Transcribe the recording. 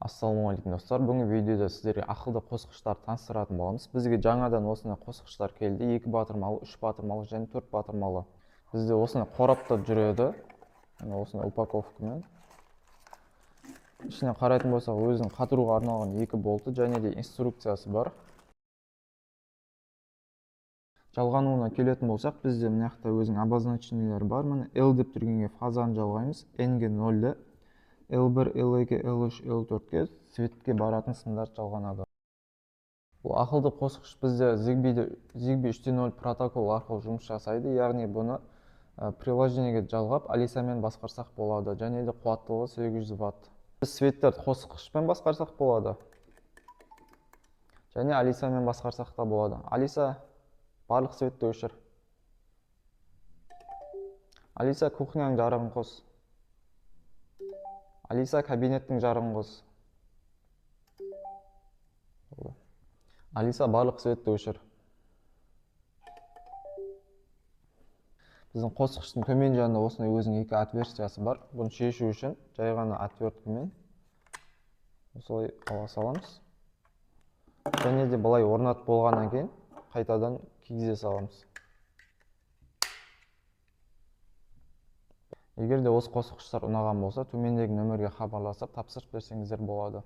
Ассалаумағалейкум достар, бүгінгі видеода сіздерге ақылды қосқыштар таныстыратын боламыз. Бізге жаңадан осындай қосқыштар келді, 2 батырмалы, 3 батырмалы және 4 батырмалы. Бізде осындай қорапта жүреді, осындай упаковкамен. Ішіне қарайтын болсақ, өзінің қатыруға арналған 2 болты және де инструкциясы бар. Жалғануына келетін болсақ, бізде мына жақта өзінің обозначениелері бар. Міне L деп тұргенге фазаны жалғаймыз, N-ге 0-ді, L1, L2, L3, L4-ке светке баратын стандарт жалғанады. Бұл ақылды қосқыш бізде Zigbee 3.0 протокол арқылы жұмыс жасайды, яғни бұны приложениеге жалғап Алисамен басқарсақ болады, және де қуаттылығы 800 Вт. Біз светтерді қосқышпен басқарсақ болады, және Алисамен басқарсақ та болады. Алиса, барлық светті өшір. Алиса, кухняның жарығын қос. Алиса, кабинеттің жарығын қос. Алиса, барлық светті өшір. Біздің қосқыштың төмен жағында осындай өзінің 2 отверстиясы бар. Бұны шешу үшін жай ғана отверткамен осылай ала саламыз. Және де былай орнатып болғаннан кейін қайтадан кигізе саламыз. Егер де осы қосқыштар ұнаған болса, төмендегі нөмірге хабарласып тапсырыс берсеңіздер болады.